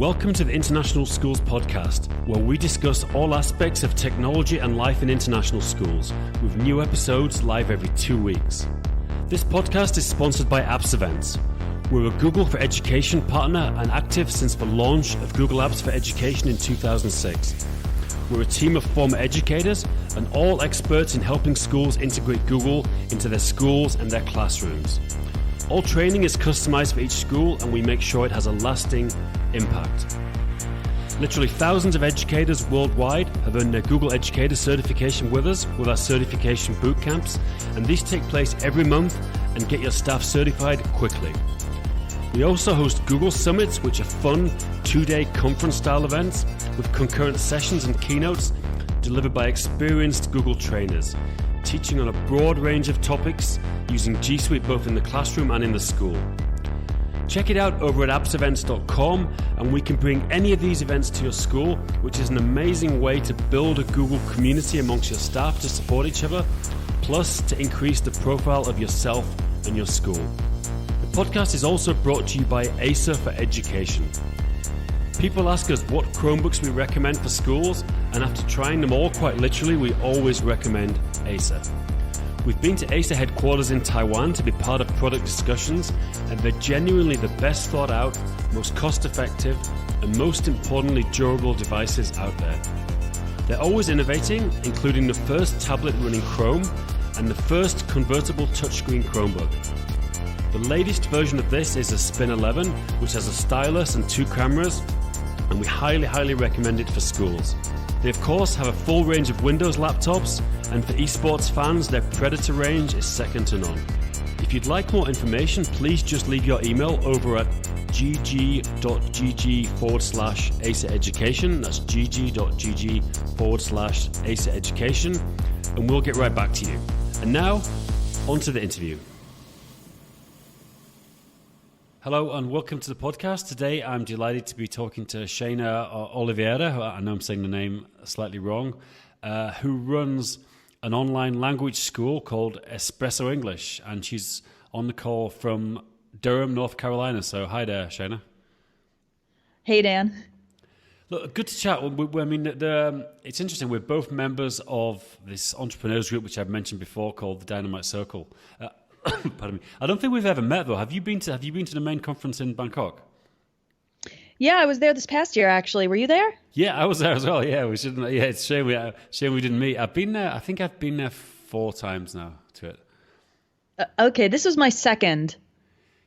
Welcome to the International Schools Podcast, where we discuss all aspects of technology and life in international schools, with new episodes live every 2 weeks. This podcast is sponsored by Apps Events. We're a Google for Education partner and active since the launch of Google Apps for Education in 2006. We're a team of former educators and all experts in helping schools integrate Google into their schools and their classrooms. All training is customized for each school, and we make sure it has a lasting impact. Literally thousands of educators worldwide have earned their Google Educator Certification with us with our certification bootcamps, and these take place every month and get your staff certified quickly. We also host Google Summits, which are fun 2-day conference-style events with concurrent sessions and keynotes delivered by experienced Google trainers, teaching on a broad range of topics using G Suite both in the classroom and in the school. Check it out over at appsevents.com, and we can bring any of these events to your school, which is an amazing way to build a Google community amongst your staff to support each other, plus to increase the profile of yourself and your school. The podcast is also brought to you by ACER for Education. People ask us what Chromebooks we recommend for schools, and after trying them all quite literally, we always recommend ACER. We've been to ACER headquarters in Taiwan to be part of product discussions, and they're genuinely the best thought out, most cost effective, and most importantly durable devices out there. They're always innovating, including the first tablet running Chrome and the first convertible touchscreen Chromebook. The latest version of this is a Spin 11, which has a stylus and 2 cameras, and we highly recommend it for schools. They of course have a full range of Windows laptops, and for esports fans, their Predator range is second to none. If you'd like more information, please just leave your email over at gg.gg/ACER Education. That's gg.gg/ACER Education, and we'll get right back to you. And now, on to the interview. Hello and welcome to the podcast. Today I'm delighted to be talking to Shayna Oliveira, who I know I'm saying the name slightly wrong, who runs an online language school called Espresso English, and she's on the call from Durham, North Carolina. So hi there, Shayna. Hey, Dan. Look, good to chat. It's interesting. We're both members of this entrepreneurs group, which I've mentioned before, called the Dynamite Circle. Pardon me. I don't think we've ever met though. Have you been to the main conference in Bangkok? Yeah, I was there this past year actually. Were you there? Yeah, I was there as well. Yeah, it's a shame we didn't meet. I've been there. I think I've been there 4 times now to it. Okay, this was my second.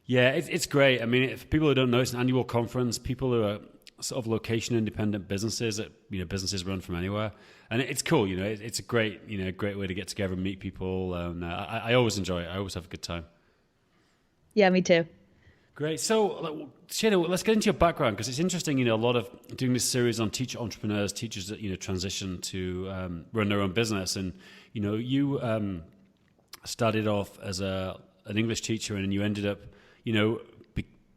Yeah, it's great. I mean, if people who don't know, it's an annual conference. People who are sort of location independent businesses that businesses run from anywhere, and it's cool. It's a great way to get together and meet people. And I always enjoy it. I always have a good time. Yeah, me too. Great. So, Shayna, let's get into your background, because it's interesting. A lot of doing this series on entrepreneurs, teachers that transition to run their own business, and you started off as an English teacher, and then you ended up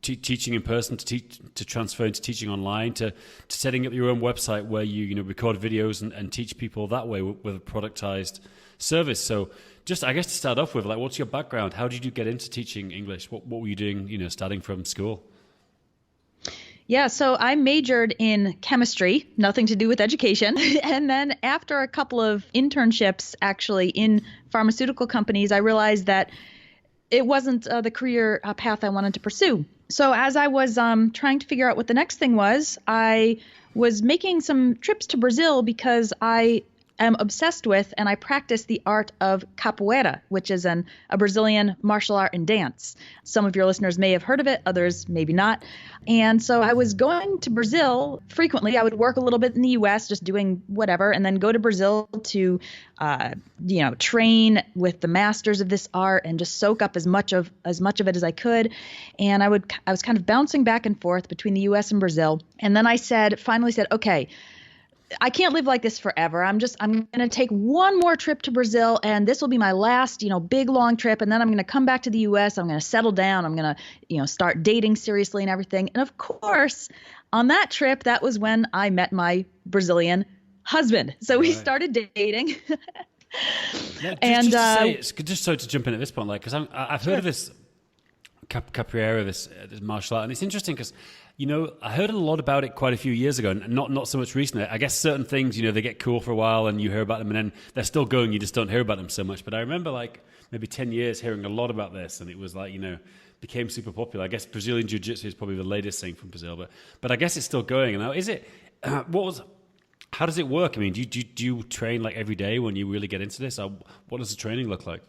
teaching in person to transfer into teaching online to setting up your own website where you record videos and teach people that way with a productized service. So just, I guess, to start off with, what's your background? How did you get into teaching English? What were you doing, starting from school? Yeah, so I majored in chemistry, nothing to do with education. And then after a couple of internships actually in pharmaceutical companies, I realized that it wasn't the career path I wanted to pursue. So as I was trying to figure out what the next thing was, I was making some trips to Brazil because I am obsessed with and I practice the art of capoeira, which is a Brazilian martial art and dance. Some of your listeners may have heard of it, others maybe not. And so I was going to Brazil frequently. I would work a little bit in the U.S. just doing whatever, and then go to Brazil to train with the masters of this art and just soak up as much of it as I could. And I was kind of bouncing back and forth between the U.S. and Brazil. And then I finally said, okay, I can't live like this forever. I'm going to take one more trip to Brazil, and this will be my last, big long trip. And then I'm going to come back to the US. I'm going to settle down. I'm going to, start dating seriously and everything. And of course, on that trip, that was when I met my Brazilian husband. So we started dating. To jump in at this point, because I've heard of this capoeira, this martial art, and it's interesting because, I heard a lot about it quite a few years ago, and not so much recently. I guess certain things, they get cool for a while, and you hear about them, and then they're still going. You just don't hear about them so much. But I remember like maybe 10 years hearing a lot about this, and it was like became super popular. I guess Brazilian Jiu-Jitsu is probably the latest thing from Brazil, but I guess it's still going. And now, is it? How does it work? I mean, do you train like every day when you really get into this? What does the training look like?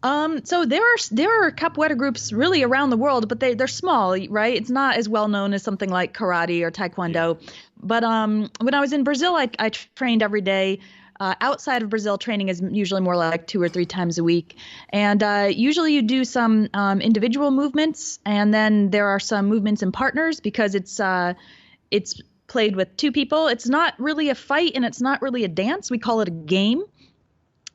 So there are capoeira groups really around the world, but they're small, right? It's not as well known as something like karate or taekwondo. Yeah. But when I was in Brazil, I trained every day. Outside of Brazil, training is usually more like 2 or 3 times a week. And usually you do some individual movements, and then there are some movements in partners because it's played with 2 people. It's not really a fight, and it's not really a dance. We call it a game.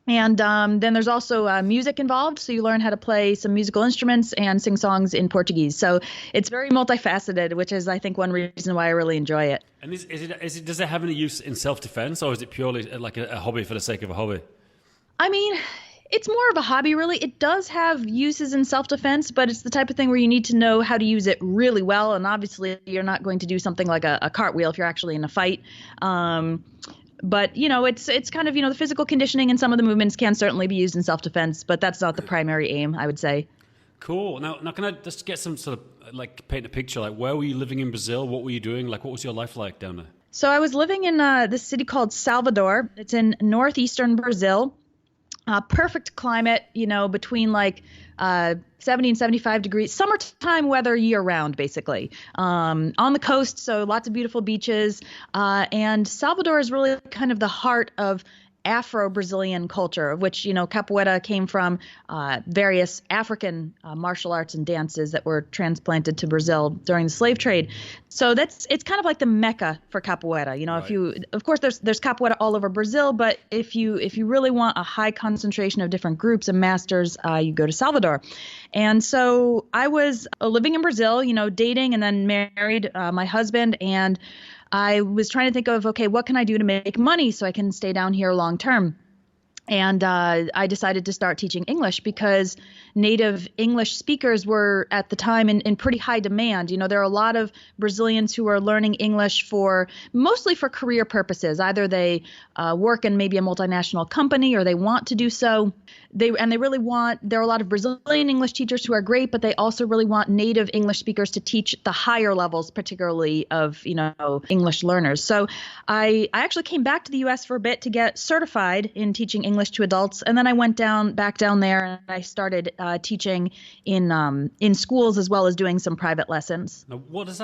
And then there's also music involved, so you learn how to play some musical instruments and sing songs in Portuguese. So it's very multifaceted, which is, I think, one reason why I really enjoy it. And does it have any use in self-defense, or is it purely like a hobby for the sake of a hobby? I mean, it's more of a hobby, really. It does have uses in self-defense, but it's the type of thing where you need to know how to use it really well. And obviously, you're not going to do something like a cartwheel if you're actually in a fight. But, it's kind of, the physical conditioning and some of the movements can certainly be used in self-defense, but that's not the primary aim, I would say. Cool. Now can I just get some sort of, like, paint a picture? Like, where were you living in Brazil? What were you doing? Like, what was your life like down there? So I was living in this city called Salvador. It's in northeastern Brazil. Perfect climate, between like 70 and 75 degrees, summertime weather year round, basically. On the coast, so lots of beautiful beaches. And Salvador is really kind of the heart of Afro-Brazilian culture, of which, capoeira came from various African martial arts and dances that were transplanted to Brazil during the slave trade. So it's kind of like the mecca for capoeira. Right. Of course, there's capoeira all over Brazil, but if you really want a high concentration of different groups and masters, you go to Salvador. And so I was living in Brazil, dating and then married my husband, and I was trying to think of, okay, what can I do to make money so I can stay down here long term? And I decided to start teaching English because native English speakers were at the time in pretty high demand. There are a lot of Brazilians who are learning English mostly for career purposes. Either they work in maybe a multinational company or they want to do so. There are a lot of Brazilian English teachers who are great, but they also really want native English speakers to teach the higher levels, particularly of, English learners. So I actually came back to the U.S. for a bit to get certified in teaching English to adults. And then I went back down there and I started teaching in schools as well as doing some private lessons. Now, what does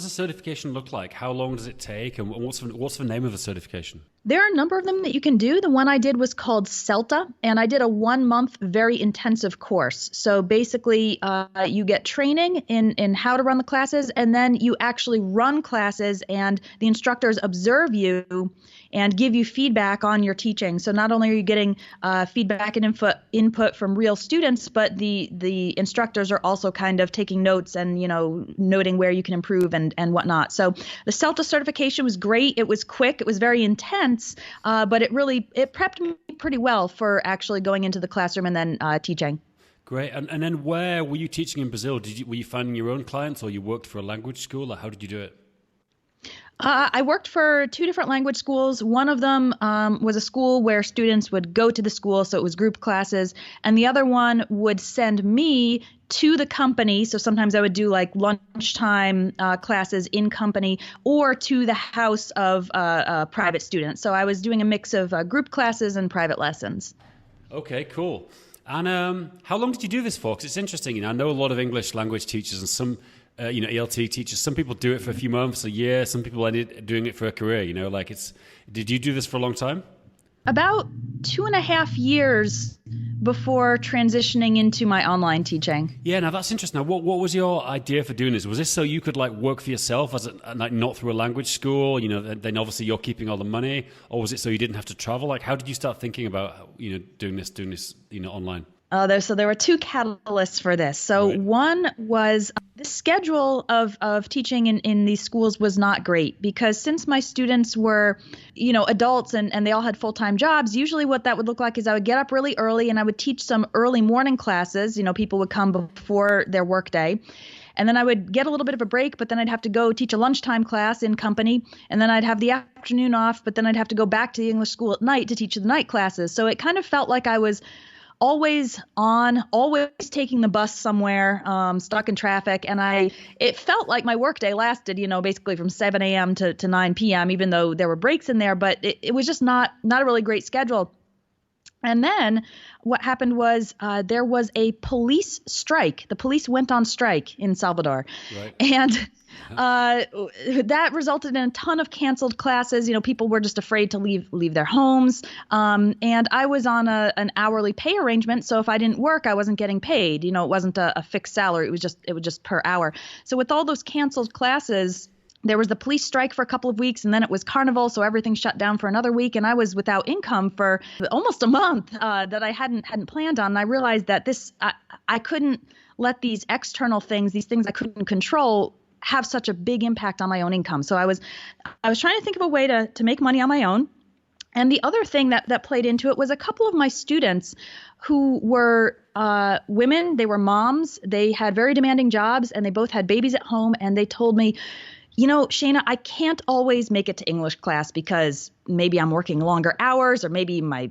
a certification look like? How long does it take? And what's the name of the certification? There are a number of them that you can do. The one I did was called CELTA, and I did a 1-month very intensive course. So basically, you get training in how to run the classes, and then you actually run classes, and the instructors observe you and give you feedback on your teaching. So not only are you getting feedback and input from real students, but the instructors are also kind of taking notes and, noting where you can improve and whatnot. So the CELTA certification was great. It was quick. It was very intense. But it prepped me pretty well for actually going into the classroom and then teaching. Great. And then where were you teaching in Brazil? Were you finding your own clients, or you worked for a language school, or how did you do it? I worked for 2 different language schools. One of them was a school where students would go to the school, so it was group classes. And the other one would send me to the company. So sometimes I would do like lunchtime classes in company or to the house of private students. So I was doing a mix of group classes and private lessons. Okay, cool. And how long did you do this for? Because it's interesting. I know a lot of English language teachers and some ELT teachers. Some people do it for a few months, a year. Some people end up doing it for a career. Did you do this for a long time? About 2.5 years before transitioning into my online teaching. Yeah, now that's interesting. Now, what was your idea for doing this? Was this so you could work for yourself not through a language school? Then obviously you're keeping all the money, or was it so you didn't have to travel? How did you start thinking about doing this online? So there were two catalysts for this. So Right. one was the schedule of teaching in these schools was not great because since my students were, adults and they all had full-time jobs, usually what that would look like is I would get up really early and I would teach some early morning classes. People would come before their workday. And then I would get a little bit of a break, but then I'd have to go teach a lunchtime class in company. And then I'd have the afternoon off, but then I'd have to go back to the English school at night to teach the night classes. So it kind of felt like I was always on, always taking the bus somewhere, stuck in traffic. And it felt like my workday lasted, basically from 7 a.m. to 9 p.m., even though there were breaks in there, but it was just not a really great schedule. And then what happened was there was a police strike. The police went on strike in Salvador. Right. And that resulted in a ton of canceled classes. People were just afraid to leave their homes. And I was on an hourly pay arrangement. So if I didn't work, I wasn't getting paid. It wasn't a fixed salary. It was just per hour. So with all those canceled classes, there was the police strike for a couple of weeks, and then it was Carnival, so everything shut down for another week, and I was without income for almost a month that I hadn't planned on. And I realized that I couldn't let these external things, these things I couldn't control, have such a big impact on my own income. So I was trying to think of a way to make money on my own. And the other thing that played into it was a couple of my students who were women. They were moms. They had very demanding jobs, and they both had babies at home, and they told me, Shayna, I can't always make it to English class because maybe I'm working longer hours or maybe my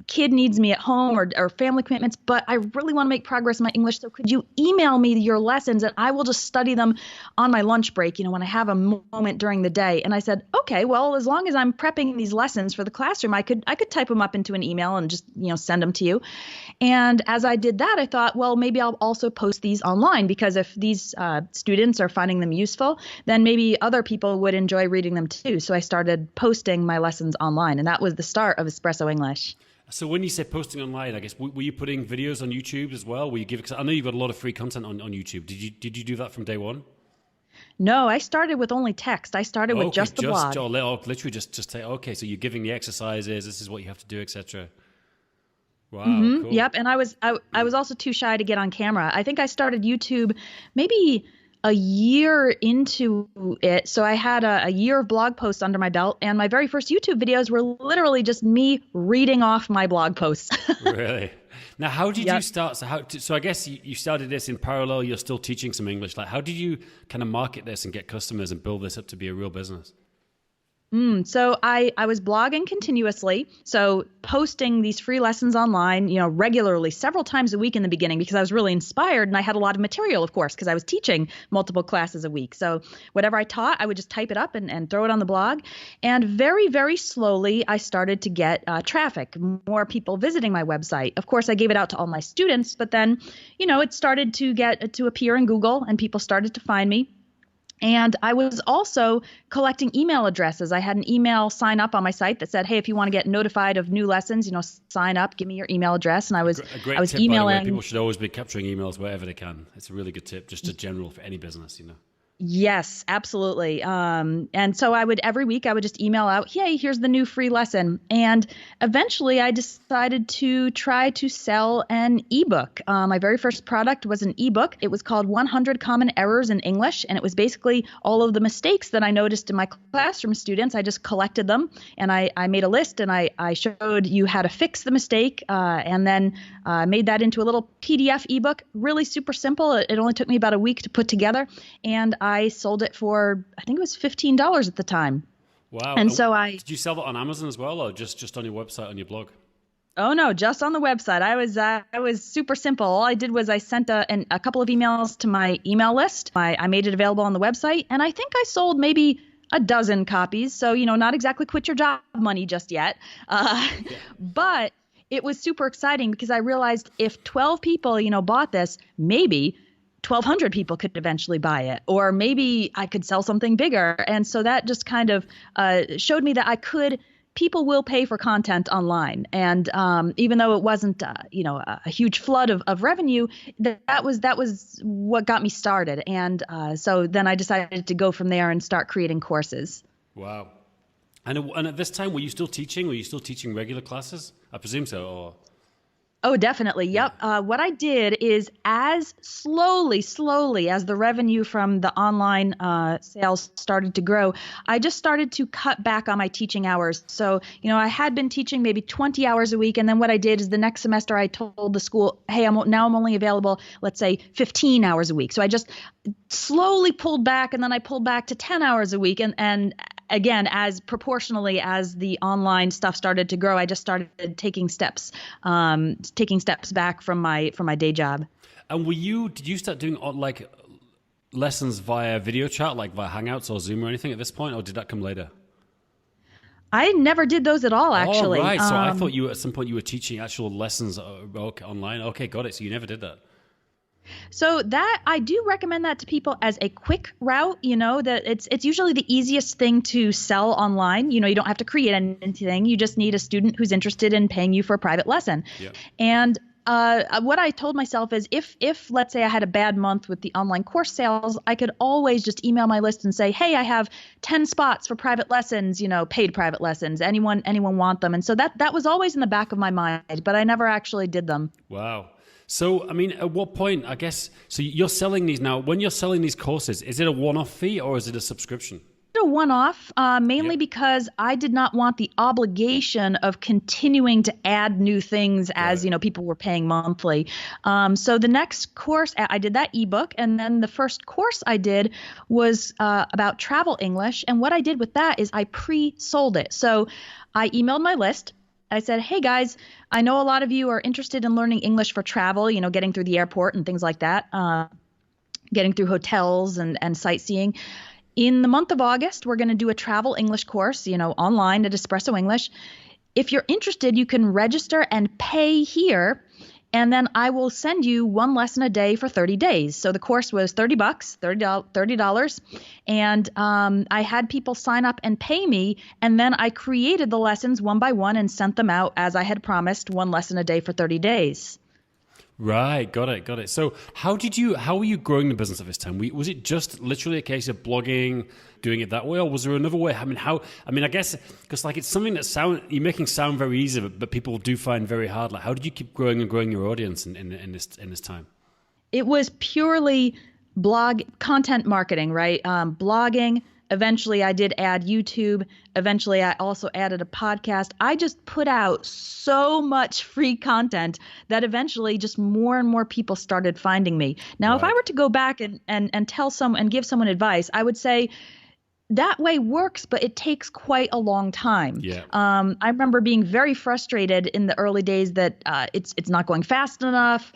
kid needs me at home or family commitments, but I really want to make progress in my English. So could you email me your lessons and I will just study them on my lunch break, when I have a moment during the day. And I said, okay, well, as long as I'm prepping these lessons for the classroom, I could type them up into an email and just, send them to you. And as I did that, I thought, well, maybe I'll also post these online because if these students are finding them useful, then maybe other people would enjoy reading them too. So I started posting my lessons online, and that was the start of Espresso English. So when you say posting online, I guess, were you putting videos on YouTube as well? Because I know you've got a lot of free content on YouTube. Did you do that from day one? No, I started with only text. I started with just the blog. Literally just say, okay, so you're giving the exercises, this is what you have to do, etc. Wow, cool. Yep, and I was also too shy to get on camera. I think I started YouTube maybe a year into it. So I had a year of blog posts under my belt, and my very first YouTube videos were literally just me reading off my blog posts. Really? Now, how did you start? So I guess you started this in parallel. You're still teaching some English. Like, how did you kind of market this and get customers and build this up to be a real business? So I was blogging continuously, so posting these free lessons online, regularly, several times a week in the beginning because I was really inspired and I had a lot of material, of course, because I was teaching multiple classes a week. So whatever I taught, I would just type it up and throw it on the blog. And very, very slowly, I started to get traffic, more people visiting my website. Of course, I gave it out to all my students, but then, it started to appear in Google and people started to find me. And I was also collecting email addresses. I had an email sign up on my site that said, hey, if you want to get notified of new lessons, sign up, give me your email address. And I was tip, emailing. By the way. People should always be capturing emails wherever they can. It's a really good tip, just a general for any business, Yes, absolutely. And so every week I would just email out, hey, here's the new free lesson. And eventually I decided to try to sell an ebook. My very first product was an ebook. It was called 100 Common Errors in English. And it was basically all of the mistakes that I noticed in my classroom students. I just collected them and I made a list and I showed you how to fix the mistake and then made that into a little PDF ebook. Really super simple. It only took me about a week to put together. And I sold it for, I think it was $15 at the time. Wow. And so did you sell that on Amazon as well, or just on your website, on your blog? Oh no, just on the website. I was super simple. All I did was I sent a couple of emails to my email list. I made it available on the website, and I think I sold maybe a dozen copies. So, not exactly quit your job money just yet. But it was super exciting because I realized if 12 people, bought this, maybe 1,200 people could eventually buy it, or maybe I could sell something bigger. And so that just kind of showed me that people will pay for content online. And even though it wasn't, a huge flood of revenue, that was what got me started. And so then I decided to go from there and start creating courses. Wow. And at this time, were you still teaching? Were you still teaching regular classes? I presume so, or... Oh, definitely. Yep. What I did is as slowly as the revenue from the online sales started to grow, I just started to cut back on my teaching hours. So, I had been teaching maybe 20 hours a week. And then what I did is the next semester I told the school, hey, I'm only available, let's say 15 hours a week. So I just slowly pulled back, and then I pulled back to 10 hours a week. And again, as proportionally as the online stuff started to grow, I just started taking steps back from my day job. And did you start doing like lessons via video chat, like via Hangouts or Zoom or anything at this point, or did that come later? I never did those at all, actually. Oh, right. So I thought at some point you were teaching actual lessons online. Okay, got it. So you never did that. So that I do recommend that to people as a quick route, that it's usually the easiest thing to sell online. You don't have to create anything. You just need a student who's interested in paying you for a private lesson. Yeah. And what I told myself is if let's say I had a bad month with the online course sales, I could always just email my list and say, hey, I have 10 spots for private lessons, paid private lessons. Anyone want them? And so that was always in the back of my mind, but I never actually did them. Wow. So, I mean, at what point, I guess, so you're selling these now, when you're selling these courses, is it a one-off fee or is it a subscription? A one-off, mainly because I did not want the obligation of continuing to add new things as, people were paying monthly. So the next course, I did that ebook. And then the first course I did was about travel English. And what I did with that is I pre-sold it. So I emailed my list. I said, hey guys, I know a lot of you are interested in learning English for travel, getting through the airport and things like that, getting through hotels and sightseeing. In the month of August, we're going to do a travel English course, online at Espresso English. If you're interested, you can register and pay here, and then I will send you one lesson a day for 30 days. So the course was $30, $30. And I had people sign up and pay me. And then I created the lessons one by one and sent them out as I had promised, one lesson a day for 30 days. Right. Got it. So how were you growing the business at this time? Was it just literally a case of blogging, doing it that way, or was there another way? I guess, because like it's something that you're making sound very easy, but people do find very hard. Like, how did you keep growing and growing your audience in this time? It was purely blog content marketing, right? Blogging. Eventually, I did add YouTube. Eventually, I also added a podcast. I just put out so much free content that eventually just more and more people started finding me. Now, If I were to go back and tell someone and give someone advice, I would say that way works, but it takes quite a long time. Yeah. I remember being very frustrated in the early days that it's not going fast enough.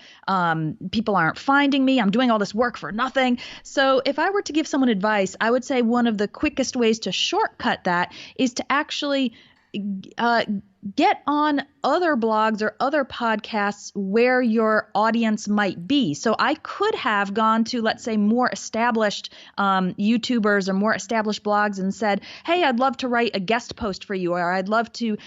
People aren't finding me. I'm doing all this work for nothing. So if I were to give someone advice, I would say one of the quickest ways to shortcut that is to actually get on other blogs or other podcasts where your audience might be. So I could have gone to, let's say, more established YouTubers or more established blogs and said, hey, I'd love to write a guest post for you, or I'd love to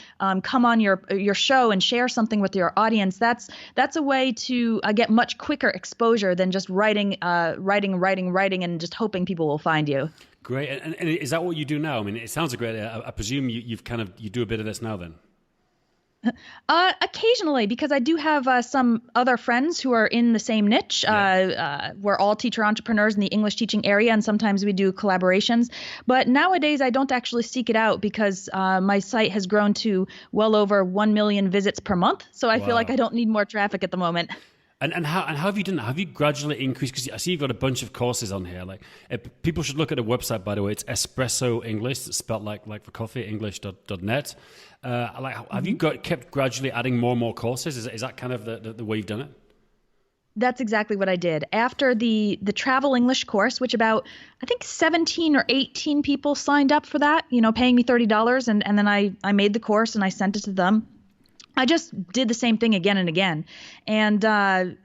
come on your show and share something with your audience. That's a way to get much quicker exposure than just writing and just hoping people will find you. Great. And is that what you do now? I mean, it sounds great. I presume you do a bit of this now then. Occasionally, because I do have some other friends who are in the same niche. We're all teacher entrepreneurs in the English teaching area, and sometimes we do collaborations. But nowadays, I don't actually seek it out because my site has grown to well over 1 million visits per month. So I feel like I don't need more traffic at the moment. And how have you done that? Have you gradually increased? Because I see you've got a bunch of courses on here. Like, people should look at the website, by the way. It's Espresso English. It's spelled like for coffee, english.net. Have you kept gradually adding more and more courses? Is that kind of the way you've done it? That's exactly what I did. After the travel English course, which about, I think 17 or 18 people signed up for that, paying me $30. And then I made the course and I sent it to them. I just did the same thing again and again. And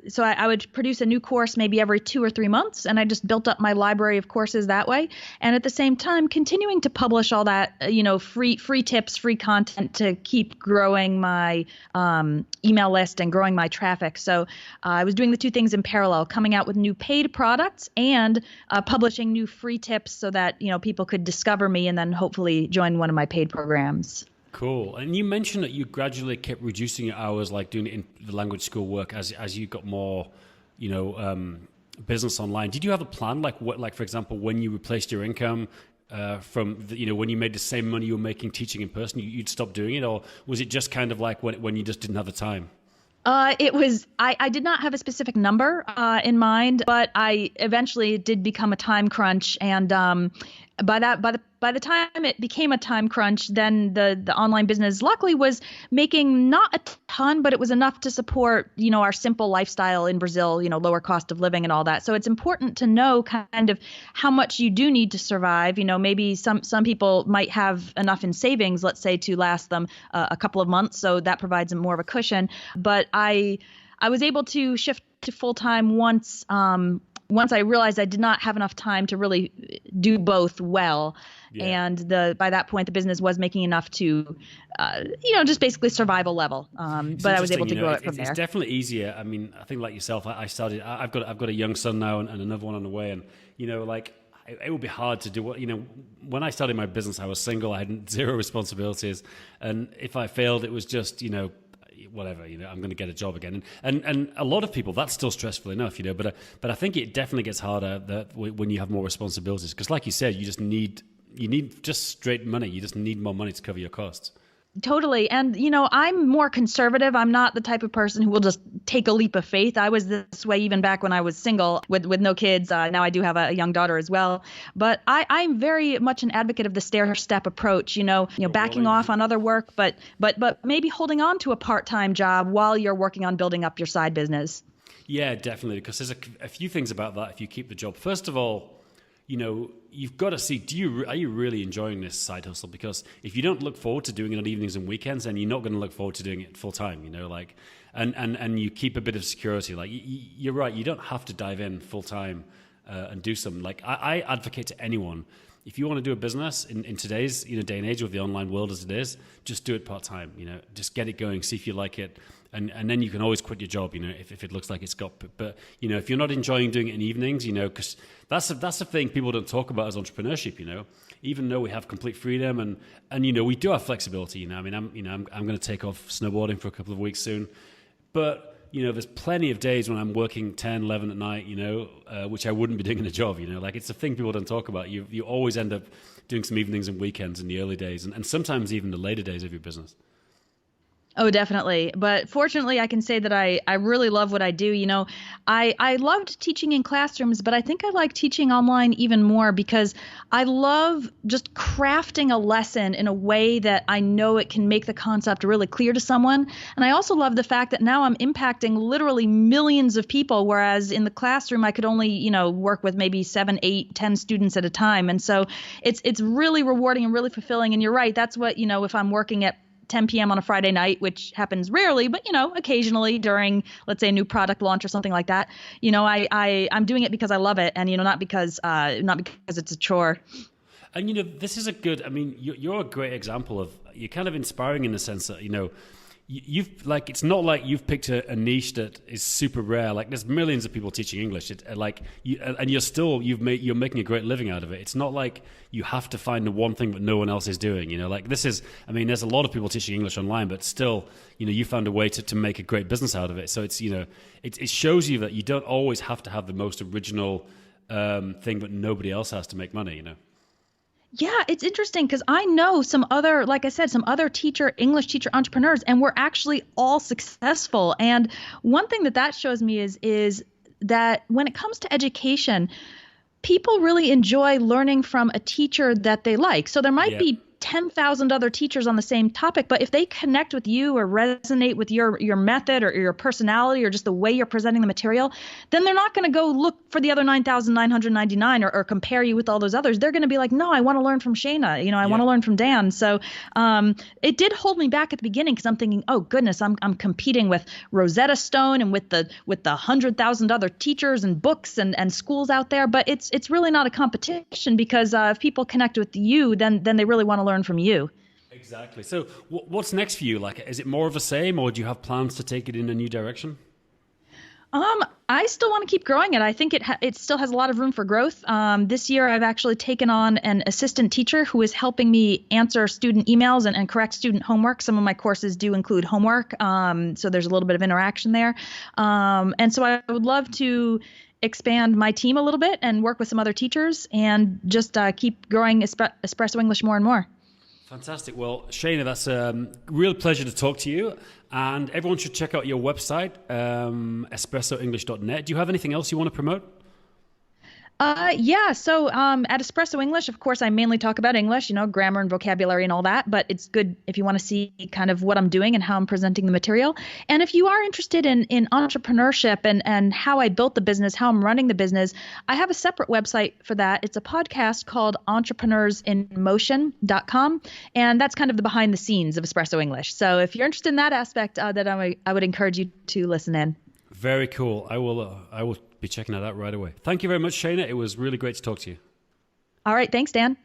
so I would produce a new course maybe every 2 or 3 months, and I just built up my library of courses that way. And at the same time, continuing to publish all that, free tips, free content to keep growing my email list and growing my traffic. So I was doing the two things in parallel, coming out with new paid products and publishing new free tips so that, people could discover me and then hopefully join one of my paid programs. Cool. And you mentioned that you gradually kept reducing your hours, like doing it in the language school work as you got more, business online. Did you have a plan, like for example, when you replaced your income from when you made the same money you were making teaching in person, you'd stop doing it, or was it just kind of like when you just didn't have the time? It was, I did not have a specific number in mind, but I eventually did become a time crunch. And by the time it became a time crunch, then the online business luckily was making not a ton, but it was enough to support, our simple lifestyle in Brazil, lower cost of living and all that. So it's important to know kind of how much you do need to survive. Maybe some people might have enough in savings, let's say, to last them a couple of months. So that provides them more of a cushion. But I was able to shift to full time once I realized I did not have enough time to really do both well. Yeah. And by that point, the business was making enough to, just basically survival level. But I was able to grow it from there. It's definitely easier. I mean, I think like yourself, I've got a young son now and another one on the way. And, it would be hard to do when I started my business, I was single, I had zero responsibilities. And if I failed, it was just, whatever, I'm going to get a job again. And a lot of people, that's still stressful enough, but I think it definitely gets harder when you have more responsibilities. Because like you said, you need just straight money. You just need more money to cover your costs. Totally. And, I'm more conservative. I'm not the type of person who will just take a leap of faith. I was this way even back when I was single with no kids. Now I do have a young daughter as well. But I'm very much an advocate of the stair-step approach, backing off on other work, but maybe holding on to a part-time job while you're working on building up your side business. Yeah, definitely. Because there's a few things about that if you keep the job. First of all, you've got to see, are you really enjoying this side hustle? Because if you don't look forward to doing it on evenings and weekends, then you're not going to look forward to doing it full time, and you keep a bit of security. Like you're right, you don't have to dive in full time and do something. Like I advocate to anyone, if you want to do a business in today's day and age with the online world as it is, just do it part time. Just get it going, see if you like it. And then you can always quit your job, if it looks like it's got. But if you're not enjoying doing it in evenings, because that's the thing people don't talk about as entrepreneurship. Even though we have complete freedom and we do have flexibility. I mean, I'm going to take off snowboarding for a couple of weeks soon, but there's plenty of days when I'm working 10, 11 at night, which I wouldn't be doing in a job. Like it's a thing people don't talk about. You always end up doing some evenings and weekends in the early days, and sometimes even the later days of your business. Oh, definitely. But fortunately, I can say that I really love what I do. I loved teaching in classrooms, but I think I like teaching online even more because I love just crafting a lesson in a way that I know it can make the concept really clear to someone. And I also love the fact that now I'm impacting literally millions of people, whereas in the classroom, I could only, work with maybe 7, 8, 10 students at a time. And so it's really rewarding and really fulfilling. And you're right. That's what, if I'm working at 10 p.m. on a Friday night, which happens rarely, but, occasionally during, let's say, a new product launch or something like that, I'm doing it because I love it and, not because it's a chore. And, this is you're a great example of, you're kind of inspiring in the sense that, you've it's not like you've picked a niche that is super rare. Like there's millions of people teaching English, you're making a great living out of it. It's not like you have to find the one thing that no one else is doing. There's a lot of people teaching English online, but still, you found a way to make a great business out of it. So it's it shows you that you don't always have to have the most original thing that nobody else has to make money. Yeah, it's interesting because I know some other English teacher entrepreneurs, and we're actually all successful. And one thing that shows me is that when it comes to education, people really enjoy learning from a teacher that they like. So there might be 10,000 other teachers on the same topic, but if they connect with you or resonate with your method or your personality or just the way you're presenting the material, then they're not going to go look for the other 9,999 or compare you with all those others. They're going to be like, no, I want to learn from Shayna. I want to learn from Dan. So it did hold me back at the beginning because I'm thinking, oh goodness, I'm competing with Rosetta Stone and with the 100,000 other teachers and books and schools out there. But it's really not a competition because if people connect with you, then they really want to learn from you. Exactly. So what's next for you? Like, is it more of the same, or do you have plans to take it in a new direction? I still want to keep growing it. I think it still has a lot of room for growth. This year, I've actually taken on an assistant teacher who is helping me answer student emails and correct student homework. Some of my courses do include homework, so there's a little bit of interaction there. And so I would love to expand my team a little bit and work with some other teachers and just keep growing Espresso English more and more. Fantastic. Well, Shayna, that's a real pleasure to talk to you. And everyone should check out your website, espressoenglish.net. Do you have anything else you want to promote? Yeah. So at Espresso English, of course, I mainly talk about English, grammar and vocabulary and all that. But it's good if you want to see kind of what I'm doing and how I'm presenting the material. And if you are interested in entrepreneurship and how I built the business, how I'm running the business, I have a separate website for that. It's a podcast called entrepreneursinmotion.com. And that's kind of the behind the scenes of Espresso English. So if you're interested in that aspect, then I would encourage you to listen in. Very cool. I will be checking that out right away. Thank you very much, Shayna. It was really great to talk to you. All right. Thanks, Dan.